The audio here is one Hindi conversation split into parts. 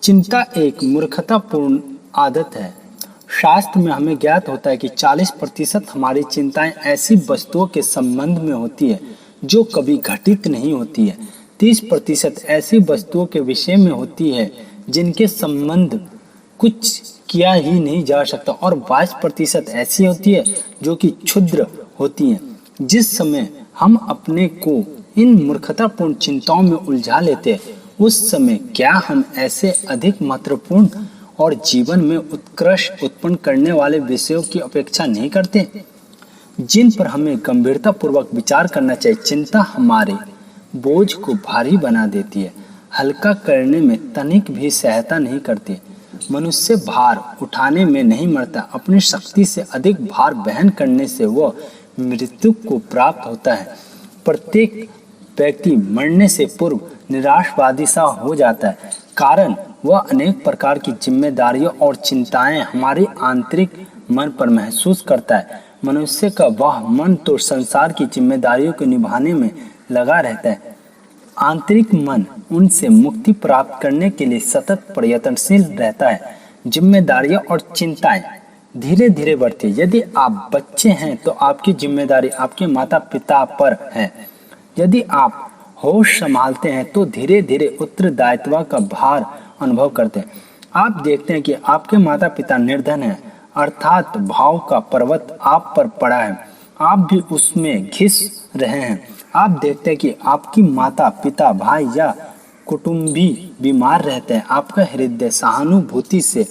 चिंता एक मूर्खतापूर्ण आदत है। शास्त्र में हमें ज्ञात होता है कि 40% हमारी चिंताएं ऐसी वस्तुओं के संबंध में होती है जो कभी घटित नहीं होती है। 30% ऐसी वस्तुओं के विषय में होती है जिनके संबंध कुछ किया ही नहीं जा सकता और 22% ऐसी होती है जो कि क्षुद्र होती है। जिस समय हम अपने को इन मूर्खतापूर्ण चिंताओं में उलझा लेते हैं उस समय क्या हम ऐसे अधिक महत्वपूर्ण और जीवन में उत्कर्ष उत्पन्न करने वाले विषयों की अपेक्षा नहीं करते जिन पर हमें गंभीरतापूर्वक विचार करना चाहिए। चिंता हमारे बोझ को भारी बना देती है, हल्का करने में तनिक भी सहायता नहीं करती। मनुष्य भार उठाने में नहीं मरता, अपनी शक्ति से अधिक भार वहन करने से वह मृत्यु को प्राप्त होता है। प्रत्येक व्यक्ति मरने से पूर्व निराशवादी सा हो जाता है, कारण वह अनेक प्रकार की जिम्मेदारियों और चिंताएं हमारे आंतरिक मन पर महसूस करता है। मनुष्य का वह मन तो संसार की जिम्मेदारियों को निभाने में लगा रहता है। आंतरिक मन उनसे मुक्ति प्राप्त करने के लिए सतत प्रयत्नशील रहता है। जिम्मेदारियां और चिंताएं धीरे धीरे बढ़ती है। यदि आप बच्चे हैं तो आपकी जिम्मेदारी आपके माता पिता पर है। यदि आप होश संभालते हैं तो धीरे धीरे उत्तरदायित्व का भार अनुभव करते हैं। आप देखते हैं कि आपके माता पिता निर्धन हैं, अर्थात भाव का पर्वत आप पर पड़ा है, आप भी उसमें घिस रहे हैं। आप देखते हैं कि आपकी माता पिता भाई या कुटुंबी बीमार रहते हैं, आपका हृदय सहानुभूति से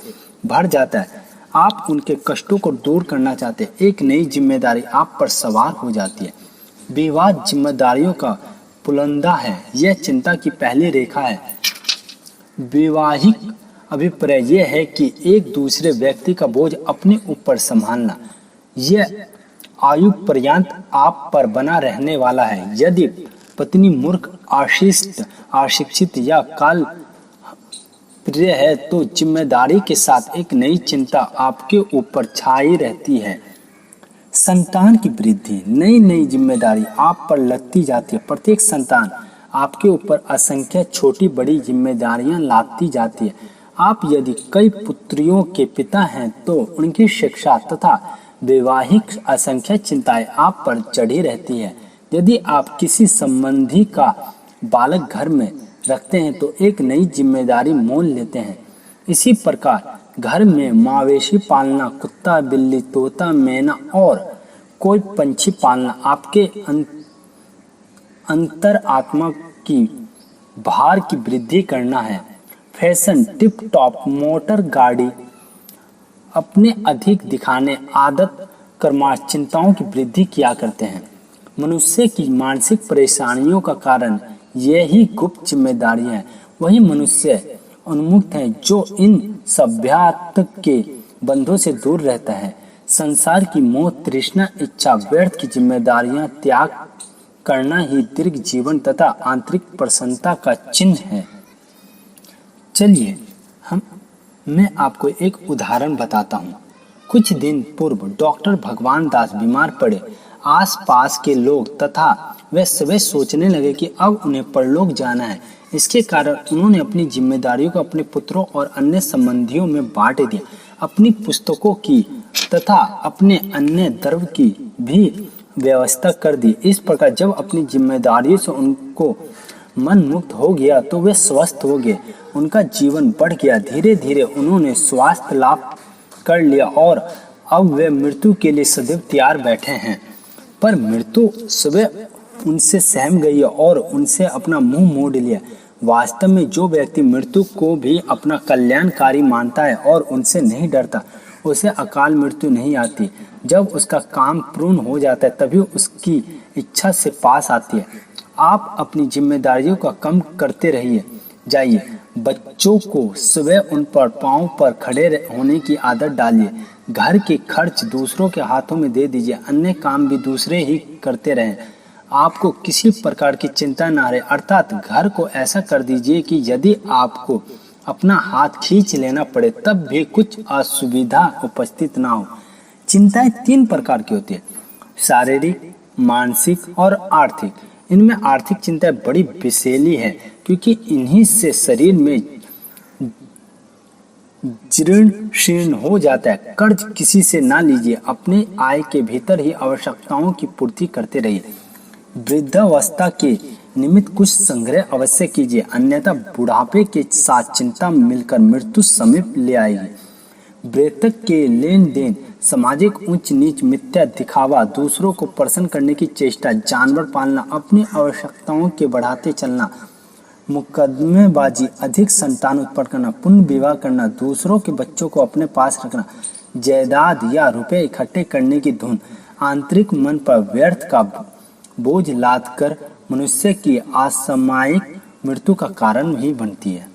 भर जाता है। आप उनके कष्टों को दूर करना चाहते हैं। एक नई जिम्मेदारी आप पर सवार हो जाती है। विवाह जिम्मेदारियों का पुलंदा है, यह चिंता की पहली रेखा है। वैवाहिक अभिप्राय यह है कि एक दूसरे व्यक्ति का बोझ अपने ऊपर संभालना। यह आयु पर्यंत आप पर बना रहने वाला है। यदि पत्नी मूर्ख, अशिक्षित या काल प्रिय है तो जिम्मेदारी के साथ एक नई चिंता आपके ऊपर छाई रहती है। संतान की वृद्धि, नई नई जिम्मेदारी आप पर लगती जाती है। प्रत्येक संतान आपके ऊपर असंख्य छोटी बड़ी जिम्मेदारियां लाती जाती है। आप यदि कई पुत्रियों के पिता हैं तो उनकी शिक्षा तथा वैवाहिक असंख्य चिंताएं आप पर चढ़ी रहती है। यदि आप किसी संबंधी का बालक घर में रखते हैं तो एक नई जिम्मेदारी मोल लेते हैं। इसी प्रकार घर में मवेशी पालना, कुत्ता बिल्ली तोता मैना और कोई पंछी पालना आपके अंतर आत्मा की भार की वृद्धि करना है। फैशन, टिप टॉप मोटर गाड़ी अपने अधिक दिखाने आदत कर्माश चिंताओं की वृद्धि किया करते हैं। मनुष्य की मानसिक परेशानियों का कारण यही गुप्त जिम्मेदारियां हैं। वही मनुष्य उन्मुक्त है जो इन सभ्यता के बंधों से दूर रहता है। संसार की मोह, तृष्णा, इच्छा, व्यर्थ की जिम्मेदारियां त्याग करना ही दीर्घ जीवन तथा आंतरिक प्रसन्नता का चिन्ह है। चलिए मैं आपको एक उदाहरण बताता हूँ। कुछ दिन पूर्व डॉक्टर भगवान दास बीमार पड़े। आसपास के लोग तथा वे सभी सोचने लगे कि अब उन्हें परलोक जाना है। इसके कारण उन्होंने अपनी जिम्मेदारियों को अपने पुत्रों और अन्य संबंधियों में बांट दिया। अपनी पुस्तकों की तथा अपने अन्य द्रव्य की भी व्यवस्था कर दी। इस प्रकार जब अपनी जिम्मेदारियों से उनको मन मुक्त हो गया तो वे स्वस्थ हो गए, उनका जीवन बढ़ गया। धीरे धीरे उन्होंने स्वास्थ्य लाभ कर लिया और अब वे मृत्यु के लिए सदैव तैयार बैठे हैं। पर मृत्यु सुबह उनसे सहम गई और उनसे अपना मुंह मोड़ लिया। वास्तव में जो व्यक्ति मृत्यु को भी अपना कल्याणकारी मानता है और उनसे नहीं डरता, उसे अकाल मृत्यु नहीं आती। जब उसका काम पूर्ण हो जाता है तभी उसकी इच्छा से पास आती है। आप अपनी जिम्मेदारियों का कम करते रहिए जाइए। बच्चों को सुबह उन पर पांव पर खड़े होने की आदत डालिए। घर के खर्च दूसरों के हाथों में दे दीजिए। अन्य काम भी दूसरे ही करते रहें। आपको किसी प्रकार की चिंता ना रहे, अर्थात घर को ऐसा कर दीजिए कि यदि आपको अपना हाथ खींच लेना पड़े तब भी कुछ असुविधा उपस्थित ना हो। चिंताएं 3 प्रकार की होती है, शारीरिक, मानसिक और आर्थिक। इनमें आर्थिक चिंताएं बड़ी विषैली है क्योंकि इन्हीं से शरीर में जीर्ण शीर्ण हो जाता है। कर्ज किसी से ना लीजिए, अपने आय के भीतर ही आवश्यकताओं की पूर्ति करते रहिए। वृद्धावस्था के निमित्त कुछ संग्रह अवश्य कीजिए, अन्यथा बुढ़ापे के साथ चिंता मिलकर मृत्यु समीप ले आएगी। मृतक के लेन देन, सामाजिक ऊंच नीच, मिथ्या दिखावा, दूसरों को प्रसन्न करने की चेष्टा, जानवर पालना, अपनी आवश्यकताओं के बढ़ाते चलना, मुकदमेबाजी, अधिक संतान उत्पन्न करना, पुण्य विवाह करना, दूसरों के बच्चों को अपने पास रखना, जायदाद या रुपए इकट्ठे करने की धुन, आंतरिक मन पर व्यर्थ का बोझ लाद कर मनुष्य की असामयिक मृत्यु का कारण ही बनती है।